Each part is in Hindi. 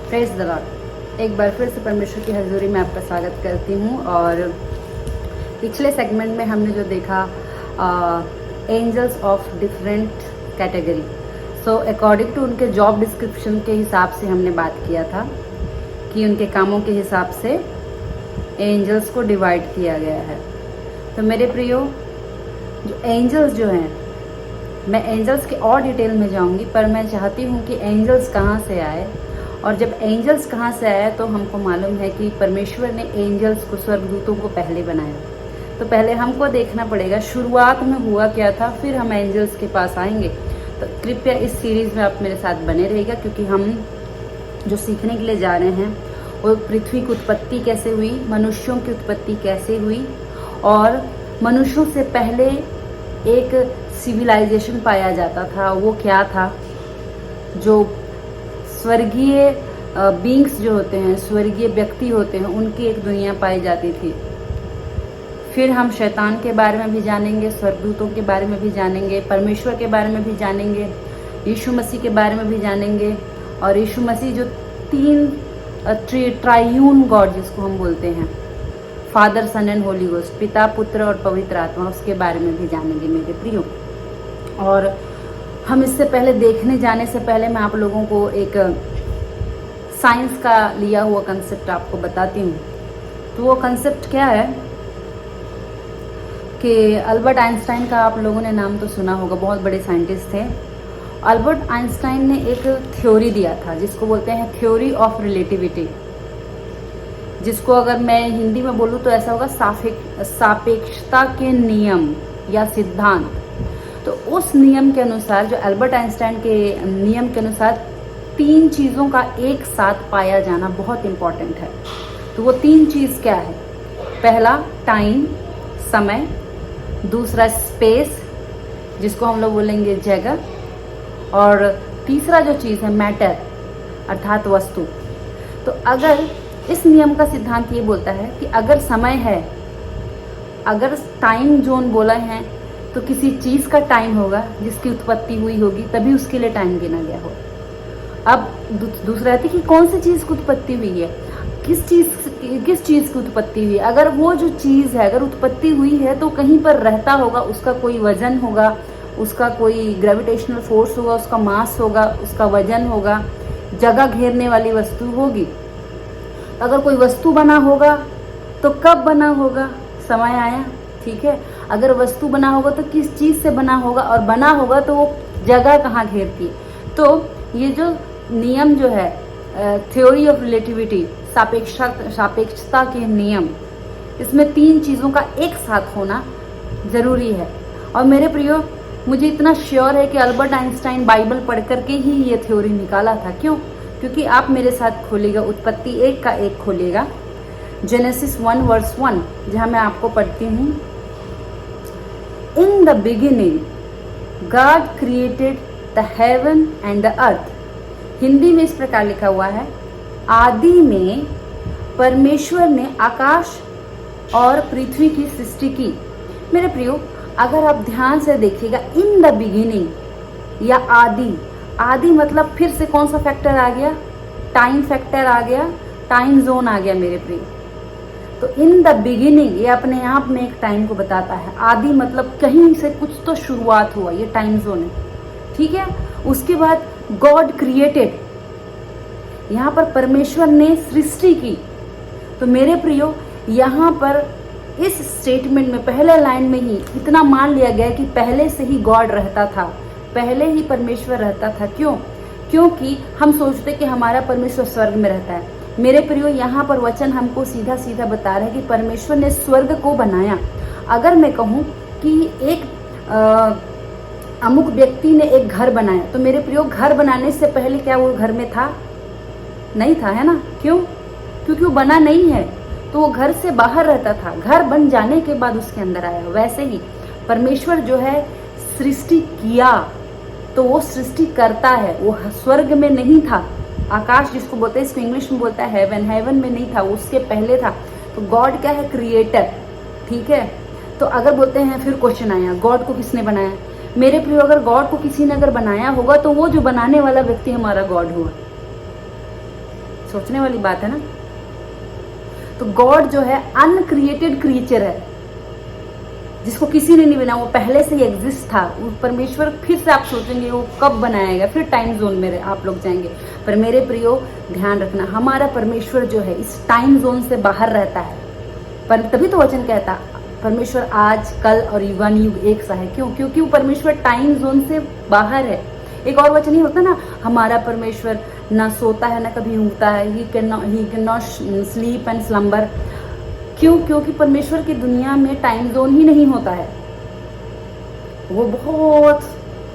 Praise the Lord. एक बार फिर से परमेश्वर की हजूरी में आपका स्वागत करती हूँ। और पिछले सेगमेंट में हमने जो देखा angels of different category, so according to उनके जॉब डिस्क्रिप्शन के हिसाब से हमने बात किया था कि उनके कामों के हिसाब से एंजल्स को डिवाइड किया गया है। तो मेरे प्रियो, जो एंजल्स जो हैं, मैं एंजल्स के और डिटेल में जाऊंगी, पर मैं चाहती हूँ कि एंजल्स कहाँ से आए। और जब एंजल्स कहाँ से आया तो हमको मालूम है कि परमेश्वर ने एंजल्स को, स्वर्गदूतों को पहले बनाया। तो पहले हमको देखना पड़ेगा शुरुआत में हुआ क्या था, फिर हम एंजल्स के पास आएंगे। तो कृपया इस सीरीज़ में आप मेरे साथ बने रहिएगा, क्योंकि हम जो सीखने के लिए जा रहे हैं वो पृथ्वी की उत्पत्ति कैसे हुई, मनुष्यों की उत्पत्ति कैसे हुई, और मनुष्यों से पहले एक सिविलाइजेशन पाया जाता था, वो क्या था। जो स्वर्गीय बींग्स जो होते हैं, स्वर्गीय व्यक्ति होते हैं, उनकी एक दुनिया पाई जाती थी। फिर हम शैतान के बारे में भी जानेंगे, स्वर्गदूतों के बारे में भी जानेंगे, परमेश्वर के बारे में भी जानेंगे, यीशु मसीह के बारे में भी जानेंगे। और यीशु मसीह जो तीन ट्रायून गॉड जिसको हम बोलते हैं, father, son and holy ghost, पिता, पुत्र और पवित्र आत्मा, उसके बारे में भी जानेंगे मेरे प्रियो। और हम इससे पहले देखने जाने से पहले मैं आप लोगों को एक साइंस का लिया हुआ कंसेप्ट आपको बताती हूँ। तो वो कंसेप्ट क्या है कि अल्बर्ट आइंस्टाइन का आप लोगों ने नाम तो सुना होगा, बहुत बड़े साइंटिस्ट थे। अल्बर्ट आइंस्टाइन ने एक थ्योरी दिया था जिसको बोलते हैं थ्योरी ऑफ रिलेटिविटी, जिसको अगर मैं हिंदी में बोलूँ तो ऐसा होगा सापेक्षता के नियम या सिद्धांत। तो उस नियम के अनुसार, जो अल्बर्ट आइंस्टाइन के नियम के अनुसार, तीन चीज़ों का एक साथ पाया जाना बहुत इम्पॉर्टेंट है। तो वो तीन चीज़ क्या है? पहला टाइम, समय, दूसरा स्पेस जिसको हम लोग बोलेंगे जगह, और तीसरा जो चीज़ है मैटर अर्थात वस्तु। तो अगर इस नियम का सिद्धांत ये बोलता है कि अगर समय है, अगर टाइम जोन बोला है, तो किसी चीज़ का टाइम होगा जिसकी उत्पत्ति हुई होगी, तभी उसके लिए टाइम गिना गया हो। अब दूसरा है कि कौन सी चीज़ की उत्पत्ति हुई है, किस चीज़ की उत्पत्ति हुई है। अगर वो जो चीज़ है, अगर उत्पत्ति हुई है तो कहीं पर रहता होगा, उसका कोई वजन होगा, उसका कोई ग्रेविटेशनल फोर्स होगा, उसका मास होगा, उसका वजन होगा, जगह घेरने वाली वस्तु होगी। अगर कोई वस्तु बना होगा तो कब बना होगा? समय आया, ठीक है। अगर वस्तु बना होगा तो किस चीज़ से बना होगा, और बना होगा तो वो जगह कहाँ घेरती है। तो ये जो नियम जो है थ्योरी ऑफ रिलेटिविटी, सापेक्षता के नियम, इसमें तीन चीज़ों का एक साथ होना जरूरी है। और मेरे प्रियो, मुझे इतना श्योर है कि अल्बर्ट आइंस्टाइन बाइबल पढ़ करके ही ये थ्योरी निकाला था। क्यों? क्योंकि आप मेरे साथ खोलिएगा उत्पत्ति 1 का 1 खोलिएगा, जेनेसिस 1 वर्स 1, जहाँ मैं आपको पढ़ती हूँ। इन the beginning God created the heaven and the अर्थ। हिंदी में इस प्रकार लिखा हुआ है, आदि में परमेश्वर ने आकाश और पृथ्वी की सृष्टि की। मेरे प्रियो, अगर आप ध्यान से देखिएगा, इन द बिगिनिंग या आदि, आदि मतलब फिर से कौन सा फैक्टर आ गया? टाइम फैक्टर आ गया, टाइम जोन आ गया मेरे प्रियो। तो इन द बिगिनिंग ये अपने आप में एक टाइम को बताता है। आदि मतलब कहीं से कुछ तो शुरुआत हुआ, ये टाइम जोन है, ठीक है। उसके बाद गॉड क्रिएटेड, यहाँ पर परमेश्वर ने सृष्टि की। तो मेरे प्रियो, यहाँ पर इस स्टेटमेंट में पहले लाइन में ही इतना मान लिया गया कि पहले से ही गॉड रहता था, पहले ही परमेश्वर रहता था। क्यों? क्योंकि हम सोचते कि हमारा परमेश्वर स्वर्ग में रहता है। मेरे प्रियो, यहाँ पर वचन हमको सीधा सीधा बता रहा है कि परमेश्वर ने स्वर्ग को बनाया। अगर मैं कहूँ कि एक अमुक व्यक्ति ने एक घर बनाया, तो मेरे प्रियो, घर बनाने से पहले क्या वो घर में था? नहीं था, है ना। क्यों? क्योंकि वो बना नहीं है, तो वो घर से बाहर रहता था। घर बन जाने के बाद उसके अंदर आया। वैसे ही परमेश्वर जो है सृष्टि किया, तो वो सृष्टि करता है। वो स्वर्ग में नहीं था, आकाश जिसको बोलते हैं, इसको इंग्लिश में बोलता है हेवन, हेवन में नहीं था, उसके पहले था। तो गॉड क्या है? क्रिएटर, ठीक है। तो अगर बोलते हैं, फिर क्वेश्चन आया, गॉड को किसने बनाया? मेरे प्रियो, अगर गॉड को किसी ने अगर बनाया होगा तो वो जो बनाने वाला व्यक्ति हमारा गॉड हुआ। सोचने वाली बात है ना। तो गॉड जो है अनक्रिएटेड क्रिएचर है, जिसको किसी ने नहीं बनाया, वो पहले से ही एग्जिस्ट था। वो परमेश्वर फिर से आप सोचेंगे वो कब बनाएगा, फिर टाइम जोन में आप लोग जाएंगे। पर मेरे प्रियो ध्यान रखना, हमारा परमेश्वर जो है इस टाइम जोन से बाहर रहता है। पर तभी तो वचन कहता परमेश्वर आज कल और युगान युग एक सा है। क्यों? क्योंकि वो परमेश्वर टाइम जोन से बाहर है। एक और वचन ही होता ना, हमारा परमेश्वर ना सोता है ना कभी ऊँगता है, he can not sleep and slumber. क्यों? क्योंकि परमेश्वर की दुनिया में टाइम जोन ही नहीं होता है, वो बहुत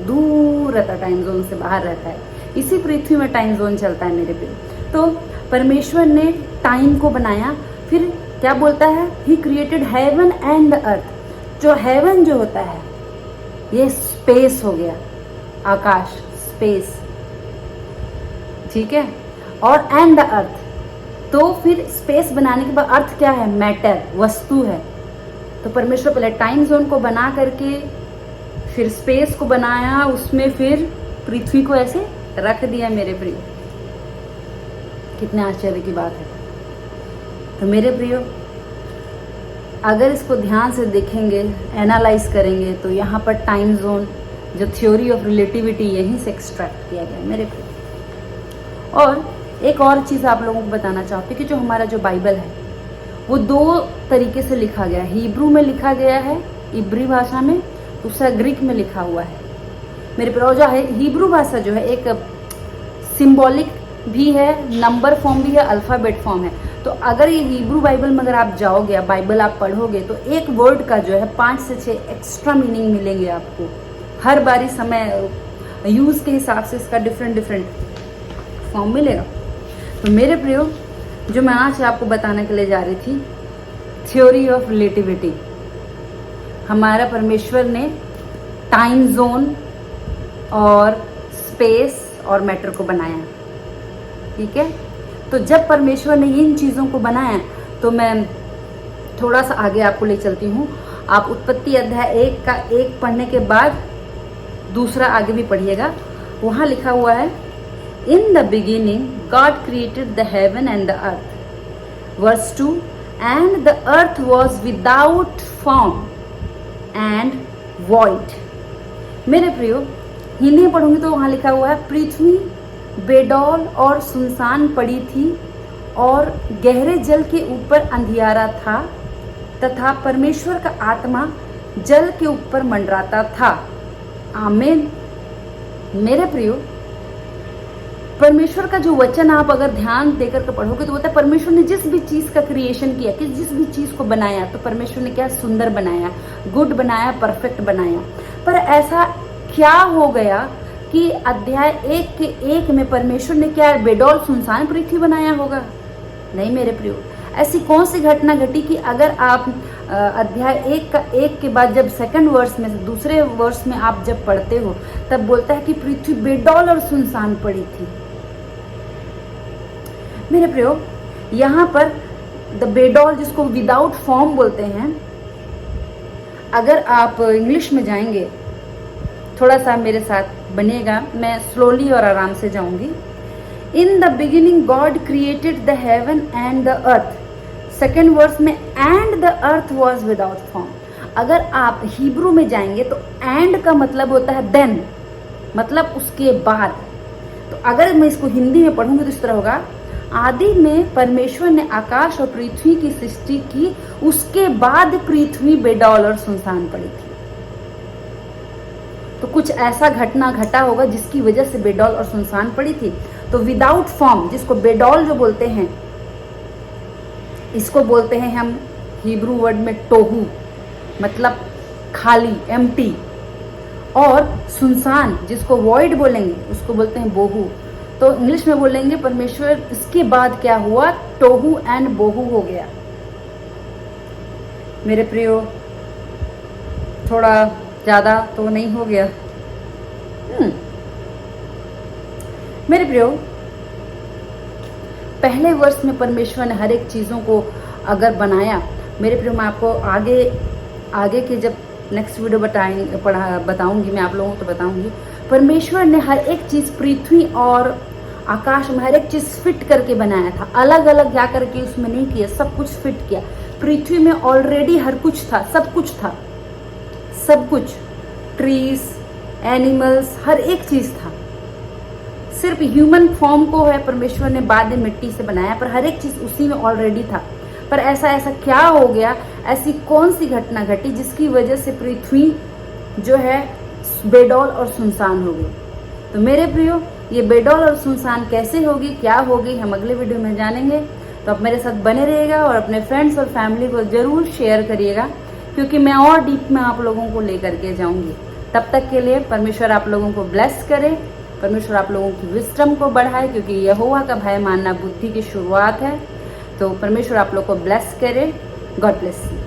दूर रहता है, टाइम जोन से बाहर रहता है। इसी पृथ्वी में टाइम जोन चलता है मेरे प्रिय। तो परमेश्वर ने टाइम को बनाया, फिर क्या बोलता है, he created heaven and earth. जो हेवन जो होता है ये स्पेस हो गया, आकाश, स्पेस, ठीक है, और एंड अर्थ। तो फिर स्पेस बनाने के बाद अर्थ क्या है, मैटर, वस्तु है। तो परमेश्वर पहले टाइम जोन को बना करके फिर स्पेस को बनाया, उसमें फिर पृथ्वी को ऐसे रख दिया मेरे प्रियो। कितने आश्चर्य की बात है। तो मेरे प्रियो अगर इसको ध्यान से देखेंगे, एनालाइज करेंगे, तो यहाँ पर टाइम जोन जो थ्योरी ऑफ रिलेटिविटी यहीं से एक्सट्रैक्ट किया गया मेरे प्रियो। और एक और चीज़ आप लोगों को बताना चाहती हूँ कि जो हमारा जो बाइबल है वो दो तरीके से लिखा गया है। हिब्रू में लिखा गया है, इब्री भाषा में, दूसरा ग्रीक में लिखा हुआ है मेरे प्रियो। जो है हिब्रू भाषा जो है एक सिंबॉलिक भी है, नंबर फॉर्म भी है, अल्फ़ाबेट फॉर्म है। तो अगर ये हिब्रू बाइबल में अगर आप जाओगे, बाइबल आप पढ़ोगे, तो एक वर्ड का जो है 5 से 6 एक्स्ट्रा मीनिंग मिलेंगे आपको हर बारी, समय यूज़ के हिसाब से इसका डिफरेंट फॉर्म मिलेगा। तो मेरे प्रियो जो मैं आज आपको बताने के लिए जा रही थी, थ्योरी ऑफ रिलेटिविटी। हमारा परमेश्वर ने टाइम जोन और स्पेस और मैटर को बनाया, ठीक है। तो जब परमेश्वर ने इन चीज़ों को बनाया, तो मैं थोड़ा सा आगे आपको ले चलती हूँ। आप उत्पत्ति अध्याय 1 का 1 पढ़ने के बाद दूसरा आगे भी पढ़िएगा। वहाँ लिखा हुआ है, in the beginning God created the heaven and the earth, verse 2, and the earth was without form and void. मेरे प्रियो हिंदी में पढ़ूंगी तो वहाँ लिखा हुआ है, पृथ्वी बेडौल और सुनसान पड़ी थी और गहरे जल के ऊपर अंधियारा था तथा परमेश्वर का आत्मा जल के ऊपर मंडराता था। आमीन। मेरे प्रियो परमेश्वर का जो वचन आप अगर ध्यान देकर के पढ़ोगे तो होता है, परमेश्वर ने जिस भी चीज का क्रिएशन किया, कि जिस भी चीज को बनाया, तो परमेश्वर ने क्या सुंदर बनाया, गुड बनाया, परफेक्ट बनाया। पर ऐसा क्या हो गया कि अध्याय 1 के 1 में परमेश्वर ने क्या बेडौल सुनसान पृथ्वी बनाया होगा? नहीं मेरे प्रियो, ऐसी कौन सी घटना घटी कि अगर आप अध्याय 1 का 1 के बाद जब सेकंड वर्स में, दूसरे वर्स में आप जब पढ़ते हो, तब बोलता है कि पृथ्वी बेडौल और सुनसान पड़ी थी। मेरे प्रियो यहाँ पर द बेडौल, जिसको विदाउट फॉर्म बोलते हैं, अगर आप इंग्लिश में जाएंगे, थोड़ा सा मेरे साथ बनेगा, मैं स्लोली और आराम से जाऊंगी। In the beginning God created the heaven and the earth, second verse में and the earth was without form. अगर आप हिब्रू में जाएंगे तो एंड का मतलब होता है देन, मतलब उसके बाद। तो अगर मैं इसको हिंदी में पढ़ूंगी तो इस तरह होगा, आदि में परमेश्वर ने आकाश और पृथ्वी की सृष्टि की, उसके बाद पृथ्वी बेडौल और सुनसान पड़ी थी। तो कुछ ऐसा घटना घटा होगा जिसकी वजह से बेडौल और सुनसान पड़ी थी। तो विदाउट फॉर्म, जिसको बेडौल जो बोलते हैं, इसको बोलते हैं हम हिब्रू वर्ड में टोहू, मतलब खाली, एम्प्टी। और सुनसान जिसको वॉइड बोलेंगे उसको बोलते हैं बोहू। तो इंग्लिश में बोलेंगे परमेश्वर इसके बाद क्या हुआ, टोहू एंड बोहू हो गया। मेरे प्रियो थोड़ा ज्यादा तो नहीं हो गया? मेरे प्रियो पहले वर्ष में परमेश्वर ने हर एक चीजों को अगर बनाया, मेरे प्रियो मैं आपको आगे के जब नेक्स्ट वीडियो बताऊंगी मैं आप लोगों को, तो बताऊंगी परमेश्वर ने हर एक चीज पृथ्वी और आकाश में हर एक चीज फिट करके बनाया था, अलग अलग जा करके उसमें नहीं किया, सब कुछ फिट किया। पृथ्वी में ऑलरेडी हर कुछ था, सब कुछ था, सब कुछ, ट्रीज, एनिमल्स, हर एक चीज था। सिर्फ ह्यूमन फॉर्म को है परमेश्वर ने बाद में मिट्टी से बनाया, पर हर एक चीज उसी में ऑलरेडी था। पर ऐसा क्या हो गया, ऐसी कौन सी घटना घटी जिसकी वजह से पृथ्वी जो है बेडौल और सुनसान हो गई। तो मेरे प्रियो, ये बेडौल और सुनसान कैसे होगी, क्या होगी, हम अगले वीडियो में जानेंगे। तो आप मेरे साथ बने रहिएगा और अपने फ्रेंड्स और फैमिली को जरूर शेयर करिएगा, क्योंकि मैं और डीप में आप लोगों को लेकर के जाऊंगी। तब तक के लिए परमेश्वर आप लोगों को ब्लेस करे, परमेश्वर आप लोगों की विस्डम को बढ़ाए, क्योंकि यहोवा का भय मानना बुद्धि की शुरुआत है। तो परमेश्वर आप लोग को ब्लेस करे। God bless you.